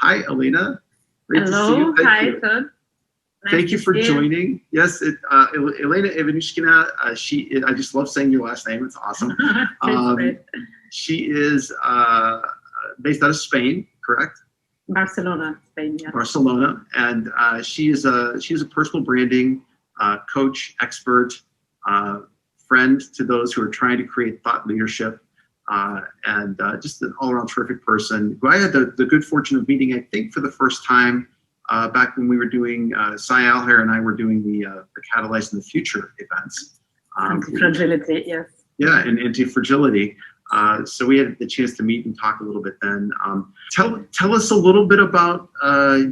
Hi, Elena. Great to see you. Hello, hi, Todd. Thank you for joining. Yes, Elena Ivanushkina. I just love saying your last name. It's awesome. She is based out of Spain, correct? Barcelona, Spain. Yeah. Barcelona, and she is a personal branding coach, expert, friend to those who are trying to create thought leadership, and just an all-around terrific person who I had the good fortune of meeting, I think, for the first time back when we were doing, Sai Alher and I were doing the Catalyze in the Future events. Anti-fragility, yes. Yeah, and anti-fragility. So we had the chance to meet and talk a little bit then. Tell us a little bit about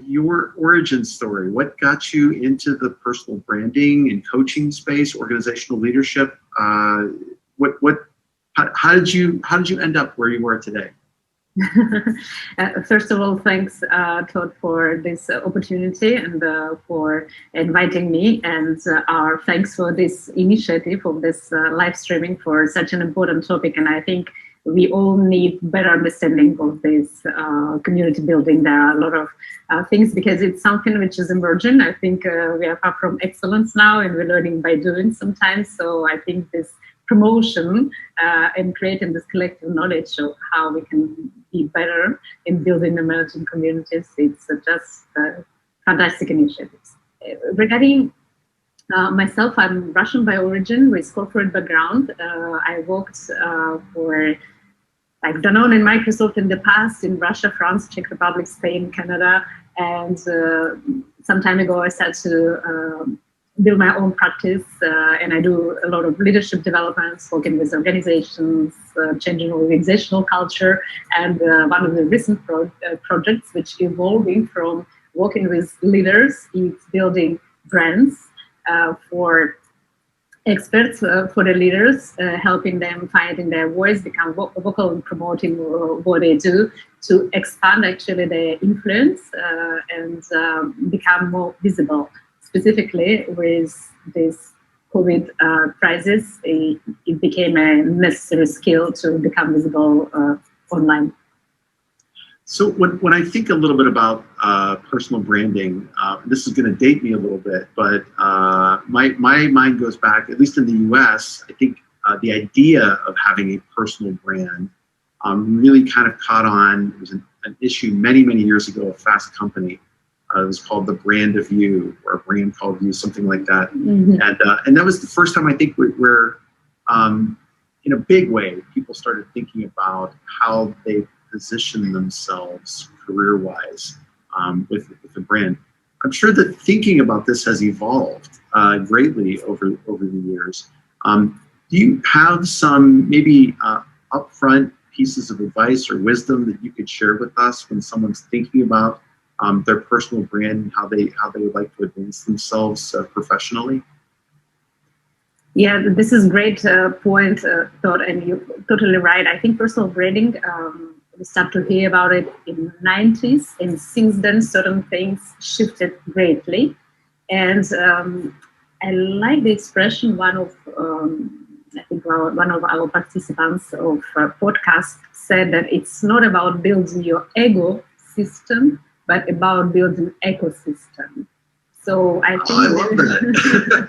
your origin story. What got you into the personal branding and coaching space, organizational leadership? How did you end up where you are today? First of all, thanks, Todd, for this opportunity and for inviting me, and our thanks for this initiative of this live streaming for such an important topic. And I think we all need better understanding of this community building. There are a lot of things, because it's something which is emerging. I think we are far from excellence now, and we're learning by doing sometimes. So I think this promotion and creating this collective knowledge of how we can be better in building emerging communities, it's just fantastic initiatives. Regarding myself, I'm Russian by origin with corporate background. I worked for like Danone and Microsoft in the past in Russia, France, Czech Republic, Spain, Canada, and some time ago I started to build my own practice, and I do a lot of leadership developments, working with organizations, changing organizational culture, and one of the recent projects which evolving from working with leaders is building brands for experts, for the leaders, helping them finding their voice, become vocal and promoting what they do to expand actually their influence and become more visible. Specifically with this COVID crisis, it became a necessary skill to become visible online. So when I think a little bit about personal branding, this is going to date me a little bit, but my mind goes back, at least in the US, I think the idea of having a personal brand really kind of caught on. It was an issue many years ago, a Fast Company. It was called The Brand of You, or A Brand Called You, something like that. Mm-hmm. And that was the first time I think where in a big way, people started thinking about how they position themselves career-wise with the brand. I'm sure that thinking about this has evolved greatly over the years. Do you have some maybe upfront pieces of advice or wisdom that you could share with us when someone's thinking about their personal brand and how they would like to advance themselves professionally? Yeah, this is a great point, Todd, and you're totally right. I think personal branding, we start to hear about it in the 90s, and since then certain things shifted greatly. And I like the expression one of our participants of podcast said that it's not about building your ego system, but about building ecosystem. So I think I love that.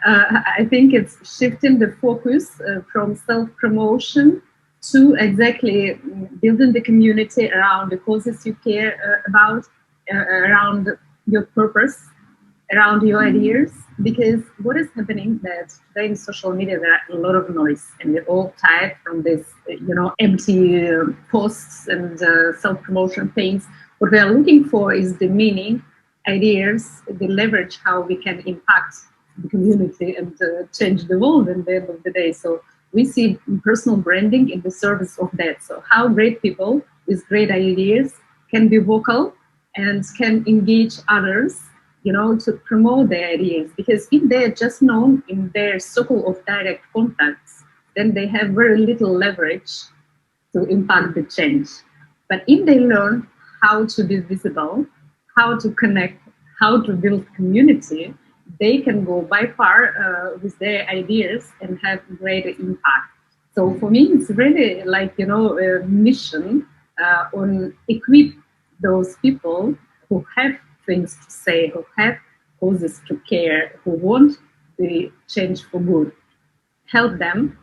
I think it's shifting the focus from self-promotion to exactly building the community around the causes you care about, around your purpose, around your ideas. Because what is happening that today in social media there are a lot of noise, and we're all tired from this, empty posts and self-promotion things. What we are looking for is the meaning, ideas, the leverage, how we can impact the community and change the world at the end of the day. So we see personal branding in the service of that. So how great people with great ideas can be vocal and can engage others, to promote their ideas. Because if they're just known in their circle of direct contacts, then they have very little leverage to impact the change. But if they learn how to be visible, how to connect, how to build community, they can go by far with their ideas and have greater impact. So for me, it's really like, a mission on equip those people who have things to say, who have causes to care, who want the change for good, help them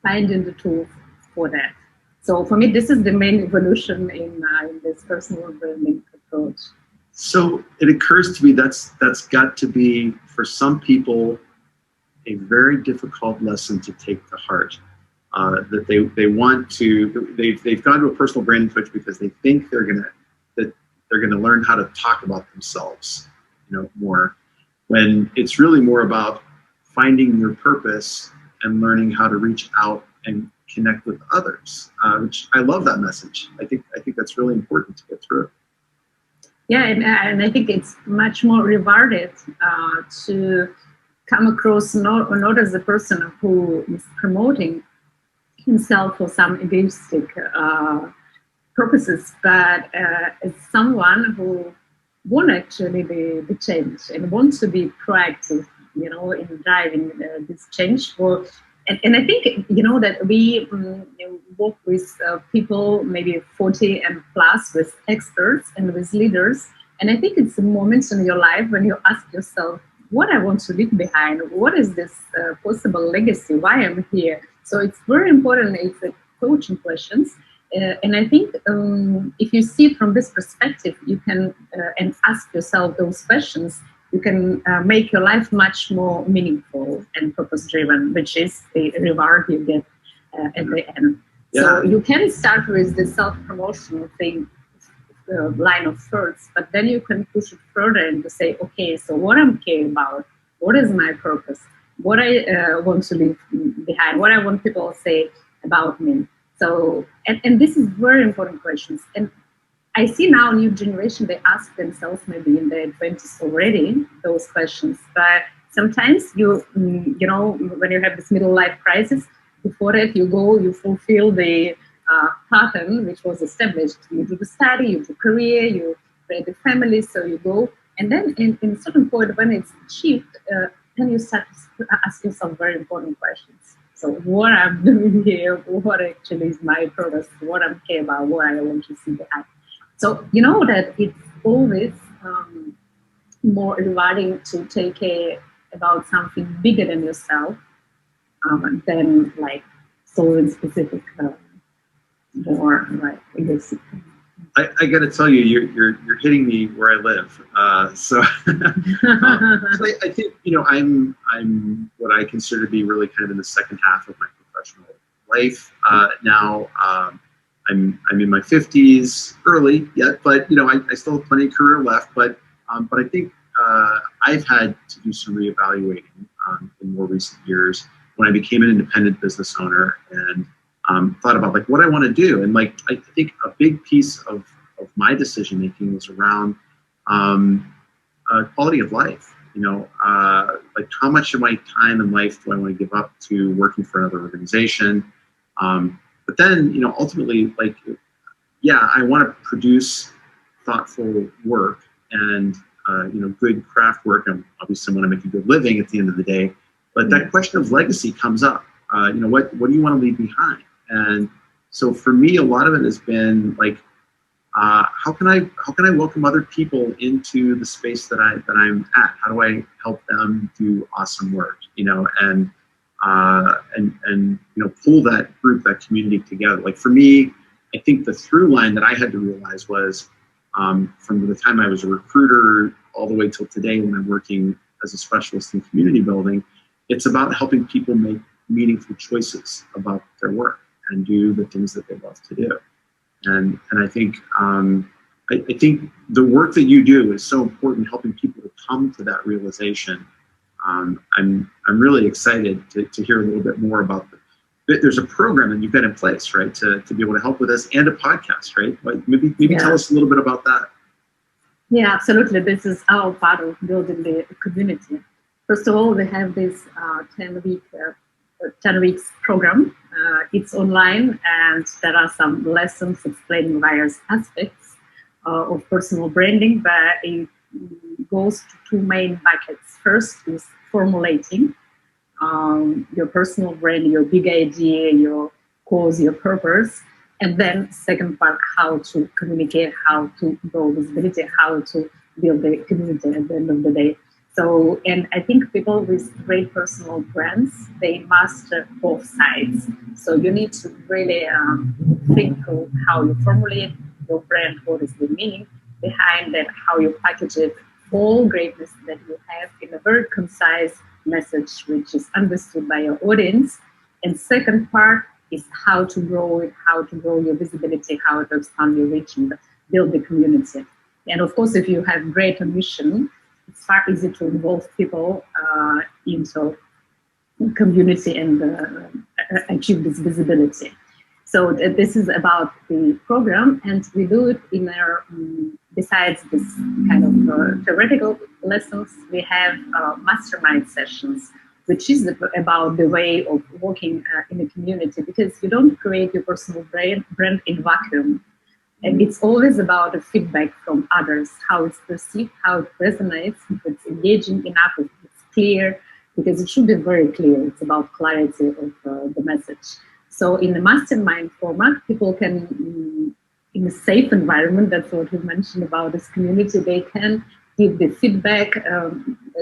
finding the tools for that. So for me, this is the main evolution in this personal branding approach. So it occurs to me that's got to be, for some people, a very difficult lesson to take to heart. That they want to, they've gone to a personal branding coach because they think they're gonna learn how to talk about themselves, more, when it's really more about finding your purpose and learning how to reach out and connect with others. Which I love that message. I think that's really important to get through. Yeah, and I think it's much more rewarded to come across not as a person who is promoting himself for some egoistic purposes, but as someone who want actually the change and wants to be proactive, in driving this change. And I think, that we work with people maybe 40 and plus, with experts and with leaders. And I think it's a moment in your life when you ask yourself, what I want to leave behind, what is this possible legacy, why I'm here. So it's very important. It's a coaching questions. And I think if you see it from this perspective, you can and ask yourself those questions, you can make your life much more meaningful and purpose-driven, which is the reward you get at the end. Yeah. So you can start with the self-promotion thing, line of thoughts, but then you can push it further and to say, okay, so what I'm caring about, what is my purpose, what I want to leave behind, what I want people to say about me. So, and this is very important questions. And I see now new generation, they ask themselves maybe in their 20s already, those questions. But sometimes when you have this middle life crisis, before that you fulfill the pattern which was established. You do the study, you do career, you create the family, so you go. And then in a certain point when it's achieved, then you start to ask yourself very important questions. So what I'm doing here, what actually is my purpose, what I'm care about, what I want to see behind. So you know that it's always more rewarding to take care about something bigger than yourself than like solving specific more like basic. I got to tell you, you're hitting me where I live. So I think I'm what I consider to be really kind of in the second half of my professional life now. I'm in my 50s, early yet, but I still have plenty of career left. But I think I've had to do some reevaluating in more recent years when I became an independent business owner and thought about like what I want to do. And like I think a big piece of my decision making was around quality of life. Like how much of my time and life do I want to give up to working for another organization? But then, ultimately, like, yeah, I want to produce thoughtful work and, good craft work. And obviously want to make a good living at the end of the day. But that question of legacy comes up. What do you want to leave behind? And so for me, a lot of it has been like, how can I welcome other people into the space that I'm at? How do I help them do awesome work? And pull that group, that community together. Like for me, I think the through line that I had to realize was from the time I was a recruiter all the way till today when I'm working as a specialist in community building, it's about helping people make meaningful choices about their work and do the things that they love to do. And I think I think the work that you do is so important, helping people to come to that realization. I'm really excited to hear a little bit more about there's a program that you've got in place, right, to be able to help with this, and a podcast, right? Like maybe tell us a little bit about that. Yeah, absolutely. This is our part of building the community. First of all, we have this 10 weeks program. It's online, and there are some lessons explaining various aspects of personal branding, but it goes to two main buckets. First is formulating your personal brand, your big idea, your cause, your purpose. And then second part, how to communicate, how to grow visibility, how to build the community at the end of the day. So, and I think people with great personal brands, they master both sides. So you need to really think of how you formulate your brand, what is the meaning behind that, how you package it, all greatness that you have in a very concise message, which is understood by your audience. And second part is how to grow it, how to grow your visibility, how to expand your reach and build the community. And of course, if you have greater mission, it's far easier to involve people into community and achieve this visibility. So this is about the program, and we do it in our, besides this kind of theoretical lessons, we have mastermind sessions, which is about the way of working in a community, because you don't create your personal brand in vacuum. And it's always about a feedback from others, how it's perceived, how it resonates, if it's engaging enough, if it's clear, because it should be very clear. It's about clarity of the message. So in the mastermind format, people can, in a safe environment, that's what we mentioned about this community, they can give the feedback,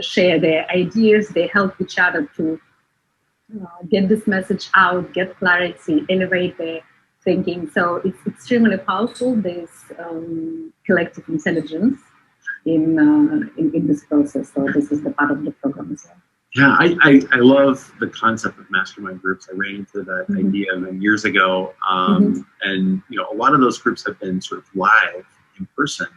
share their ideas, they help each other to get this message out, get clarity, elevate their thinking. So it's extremely powerful, this collective intelligence in this process. So this is the part of the program as well. Yeah, I love the concept of mastermind groups. I ran into that idea years ago, and a lot of those groups have been sort of live, in person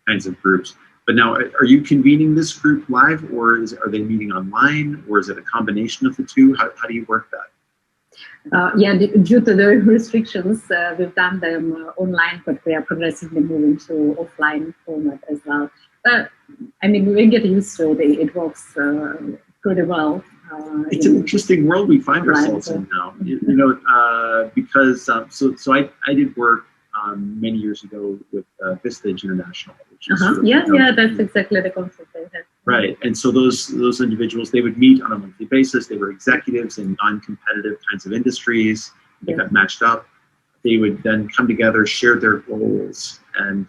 kinds of groups. But now, are you convening this group live, or are they meeting online, or is it a combination of the two? How do you work that? Yeah, due to the restrictions, we've done them online, but we are progressively moving to offline format as well. I mean, we get used to it. It works pretty well. It's an interesting world we find ourselves in now. Because so I did work many years ago with Vistage International, which is that's exactly the concept they have. Right, and so those individuals, they would meet on a monthly basis. They were executives in non-competitive kinds of industries. They got matched up. They would then come together, share their goals, and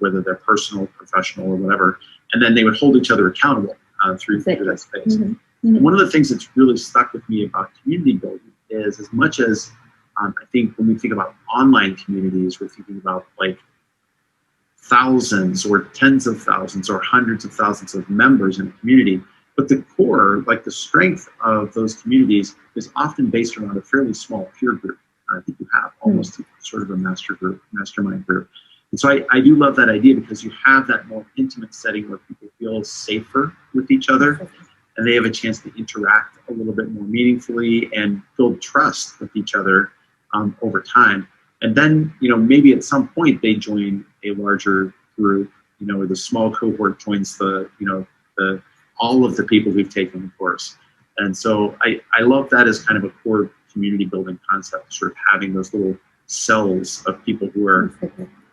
whether they're personal, professional, or whatever, and then they would hold each other accountable through that space. One of the things that's really stuck with me about community building is, as much as I think when we think about online communities, we're thinking about like thousands or tens of thousands or hundreds of thousands of members in a community. But the core, like the strength of those communities, is often based around a fairly small peer group. I think you have almost sort of a mastermind group. And so I do love that idea, because you have that more intimate setting where people feel safer with each other, and they have a chance to interact a little bit more meaningfully and build trust with each other over time. And then, maybe at some point they join a larger group, or the small cohort joins all of the people we've taken the course. And so I love that as kind of a core community building concept, sort of having those little cells of people who are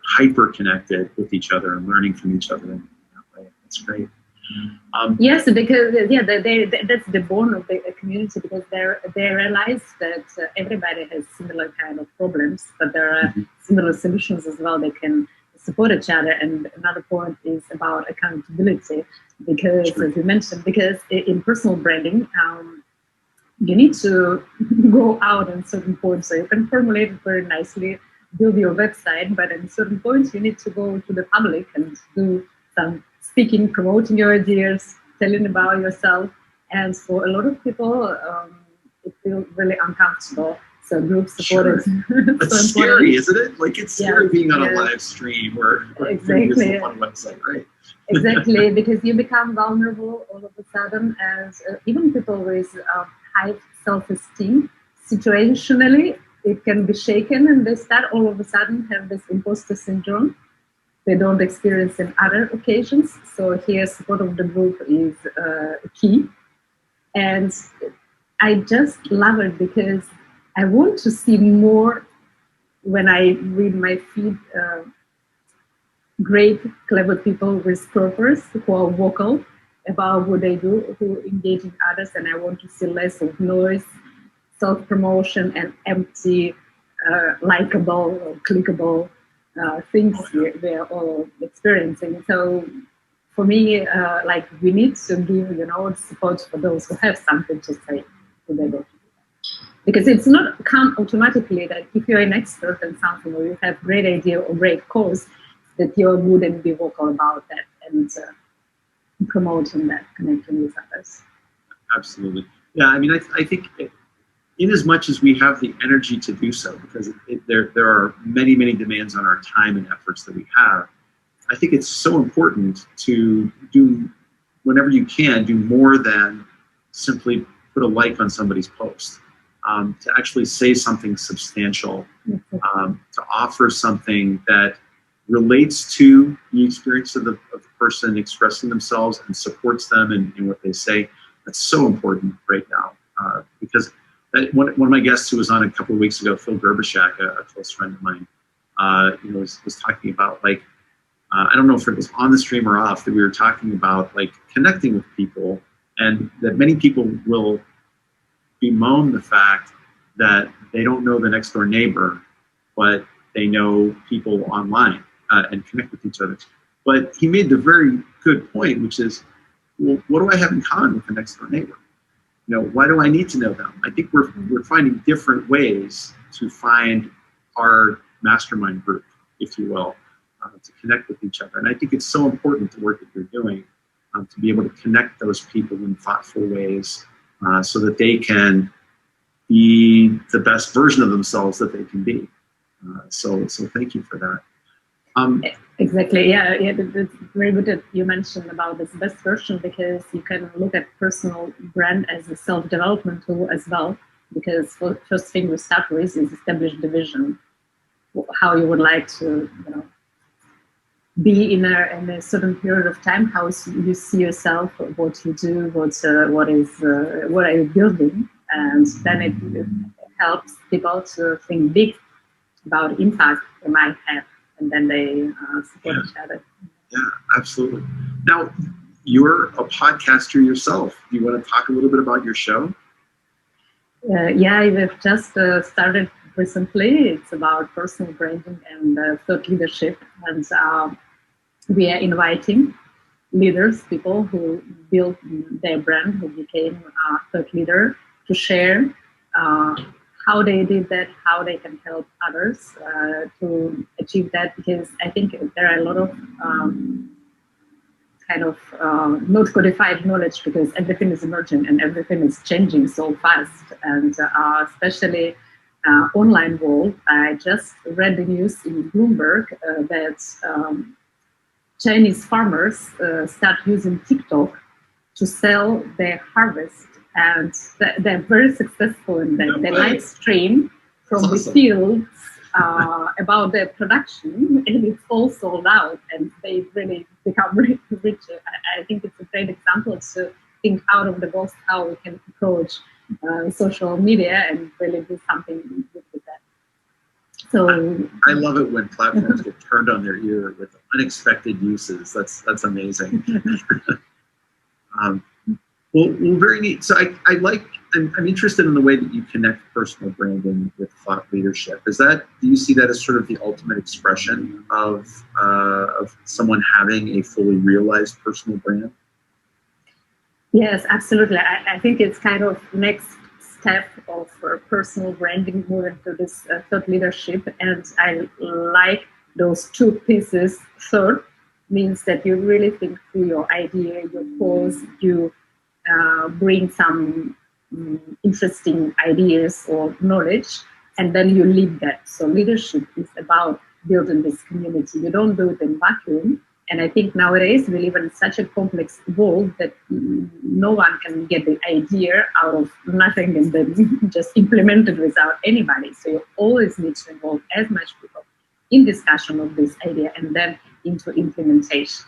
hyper connected with each other and learning from each other in that way. That's great. Yes, because that's the bone of the community, because they realize that everybody has similar kind of problems, but there are similar solutions as well. They can support each other. And another point is about accountability, because as you mentioned, because in personal branding, you need to go out on certain points. So you can formulate it very nicely, build your website, but at certain points you need to go to the public and do some speaking, promoting your ideas, telling about yourself. And for a lot of people, it feels really uncomfortable. So group support is It's scary, isn't it? Like, it's scary being on a live stream or exactly on a website, right? Exactly, because you become vulnerable all of a sudden, and even people with high self-esteem, situationally, it can be shaken, and they start all of a sudden have this imposter syndrome. They don't experience in other occasions. So here, support of the group is key. And I just love it, because I want to see more when I read my feed, great, clever people with purpose who are vocal about what they do, who engage in others. And I want to see less of noise, self-promotion, and empty likable or clickable things we're all experiencing. So for me, like we need to give, support for those who have something to say together. Because it's not come automatically that if you're an expert in something or you have great idea or great cause, that you're good and be vocal about that and promoting that, connecting with others. Absolutely. Yeah, I mean, I think in as much as we have the energy to do so, because there are many, many demands on our time and efforts that we have, I think it's so important to do, whenever you can, do more than simply put a like on somebody's post. To actually say something substantial, to offer something that relates to the experience of the person expressing themselves and supports them in what they say. That's so important right now, because one of my guests who was on a couple of weeks ago, Phil Gerbishak, a close friend of mine, was talking about, like, I don't know if it was on the stream or off, that we were talking about like connecting with people, and that many people will bemoan the fact that they don't know the next door neighbor, but they know people online and connect with each other. But he made the very good point, which is, well, what do I have in common with the next door neighbor? Why do I need to know them? I think we're finding different ways to find our mastermind group, if you will, to connect with each other. And I think it's so important, the work that you're doing, to be able to connect those people in thoughtful ways, so that they can be the best version of themselves that they can be. So thank you for that. Exactly. Yeah. It's very good that you mentioned about this best version, because you can look at personal brand as a self-development tool as well. Because first thing we start with is establish the vision, how you would like to, be in a certain period of time, how you see yourself, what you do, what are you building, and then it helps people to think big about impact they might have, and then they support each other. Yeah, absolutely. Now, you're a podcaster yourself. Do you want to talk a little bit about your show? Yeah, we've just started recently. It's about personal branding and thought leadership, and we are inviting leaders, people who built their brand, who became a thought leader, to share how they did that, how they can help others to achieve that. Because I think there are a lot of not codified knowledge, because everything is emerging and everything is changing so fast, and especially online world. I just read the news in Bloomberg that Chinese farmers start using TikTok to sell their harvest, and they're very successful in that. They live stream from the fields about their production, and it's all sold out, and they really become rich. I think it's a great example to think out of the box how we can approach social media and really do something good with that. So I love it when platforms get turned on their ear with unexpected uses. That's amazing. Well, very neat. So I'm interested in the way that you connect personal branding with thought leadership. Do you see that as sort of the ultimate expression of someone having a fully realized personal brand? Yes, absolutely. I think it's kind of next step of personal branding, moving to this thought leadership. And I like those two pieces. Third means that you really think through your idea, your cause, you bring some interesting ideas or knowledge, and then you lead that. So leadership is about building this community. You don't do it in vacuum. And I think nowadays we live in such a complex world that no one can get the idea out of nothing and then just implement it without anybody. So you always need to involve as much people in discussion of this idea and then into implementation.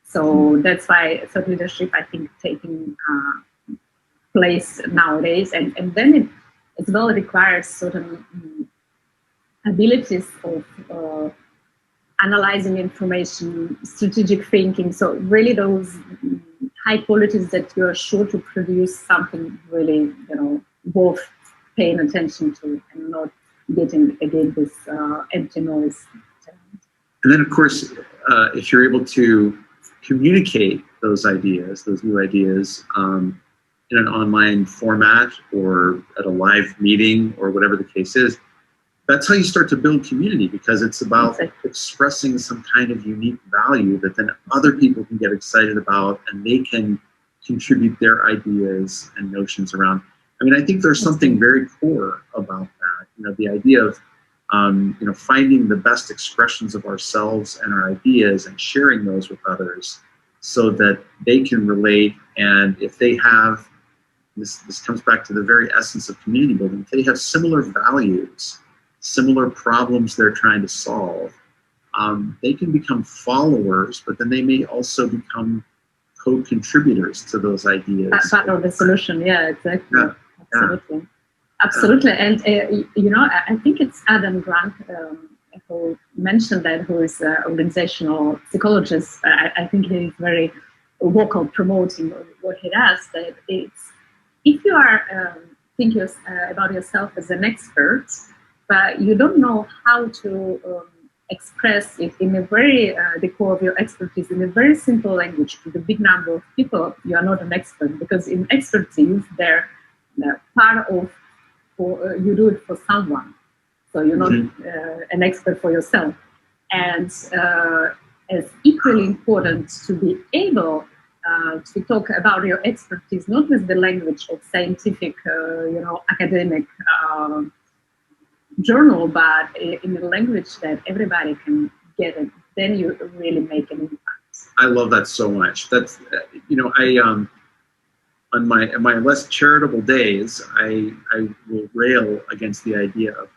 So that's why thought leadership, I think, taking place nowadays. And then it as well requires certain abilities of analyzing information, strategic thinking. So really those high qualities that you're sure to produce something really, worth paying attention to, and not getting again this empty noise. And then, of course, if you're able to communicate those ideas, those new ideas, in an online format or at a live meeting or whatever the case is, that's how you start to build community, because it's about expressing some kind of unique value that then other people can get excited about, and they can contribute their ideas and notions around. I mean, I think there's something very core about that. You know, the idea of finding the best expressions of ourselves and our ideas and sharing those with others so that they can relate. And if they have, this comes back to the very essence of community building, if they have similar values, similar problems they're trying to solve, they can become followers, but then they may also become co-contributors to those ideas. Part of the solution, yeah, exactly. Yeah. Absolutely. Yeah. Absolutely. And, I think it's Adam Grant who mentioned that, who is an organizational psychologist. I think he's very vocal promoting what he does, that it's, if you are thinking about yourself as an expert, but you don't know how to express it in a very, the core of your expertise, in a very simple language to the big number of people, you are not an expert, because in expertise, they're part of, you do it for someone. So you're not an expert for yourself. And it's equally important to be able to talk about your expertise, not with the language of scientific, academic journal, but in a language that everybody can get it. Then you really make an impact. I love that so much. That's, on my less charitable days, I will rail against the idea of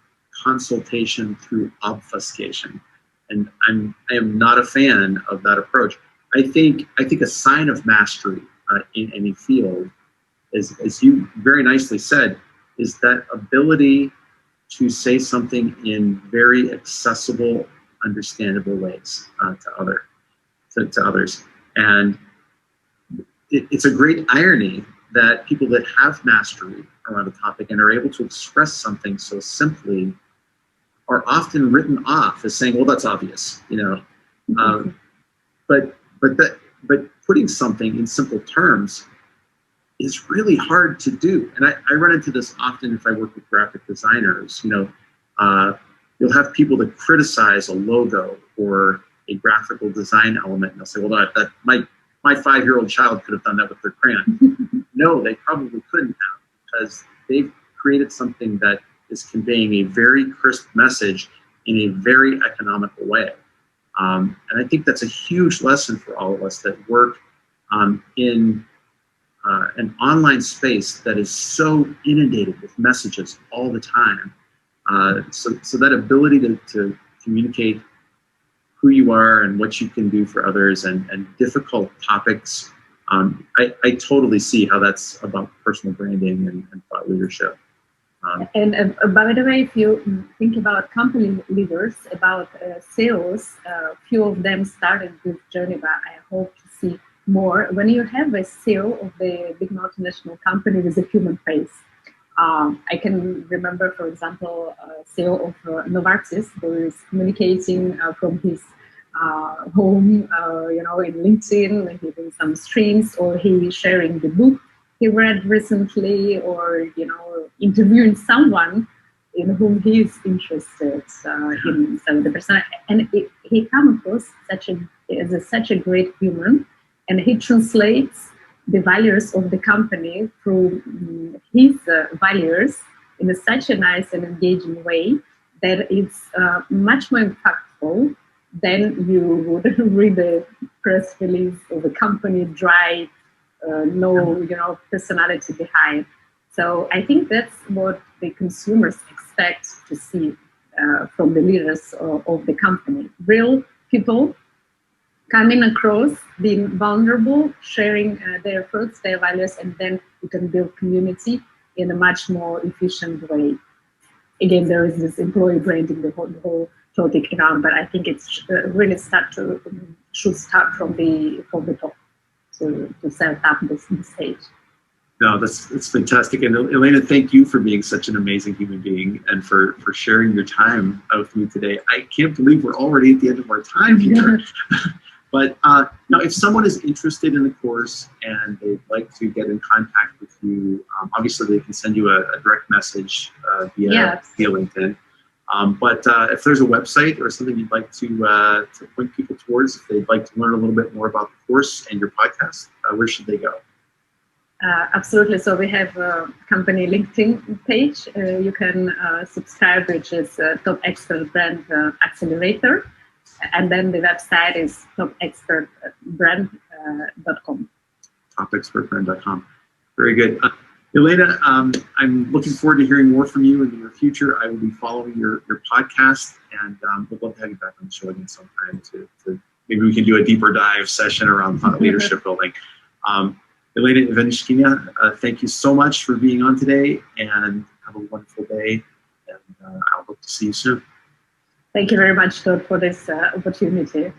consultation through obfuscation, and I am not a fan of that approach. I think a sign of mastery in any field is, as you very nicely said, is that ability to say something in very accessible, understandable ways to others. And it's a great irony that people that have mastery around a topic and are able to express something so simply are often written off as saying, "Well, that's obvious," But putting something in simple terms is really hard to do. And I run into this often if I work with graphic designers. You'll have people that criticize a logo or a graphical design element, and they'll say, "Well, that my 5-year-old child could have done that with their crayon." No, they probably couldn't have, because they've created something that is conveying a very crisp message in a very economical way. And I think that's a huge lesson for all of us that work in an online space that is so inundated with messages all the time. So that ability to communicate who you are and what you can do for others, and difficult topics, I totally see how that's about personal branding and thought leadership. And by the way, if you think about company leaders, about sales, few of them started this journey, but I hope to see more. When you have a CEO of the big multinational company with a human face, I can remember, for example, CEO of Novartis, who is communicating from his home, in LinkedIn, he doing some streams, or he sharing the book he read recently, or interviewing someone in whom he is interested in 70%, and he comes across such a great human, and he translates the values of the company through his values in such a nice and engaging way that it's much more impactful than you would read the press release of the company dry. No, personality behind. So I think that's what the consumers expect to see from the leaders of the company. Real people coming across, being vulnerable, sharing their thoughts, their values, and then you can build community in a much more efficient way. Again, there is this employee branding, the whole topic around, but I think it's really should start from the top. To set up this stage. No, that's fantastic. And Elena, thank you for being such an amazing human being and for sharing your time with me today. I can't believe we're already at the end of our time here. But now, if someone is interested in the course and they'd like to get in contact with you, obviously they can send you a direct message via LinkedIn. But if there's a website or something you'd like to point people towards, if they'd like to learn a little bit more about the course and your podcast, where should they go? Absolutely. So we have a company LinkedIn page. You can subscribe, which is Top Expert Brand Accelerator. And then the website is topexpertbrand.com. Topexpertbrand.com. Very good. Elena, I'm looking forward to hearing more from you in the near future. I will be following your podcast, and would love to have you back on the show again sometime to maybe we can do a deeper dive session around thought leadership building. Elena Ivanushkina, thank you so much for being on today, and have a wonderful day, and I hope to see you soon. Thank you very much, Todd, for this opportunity.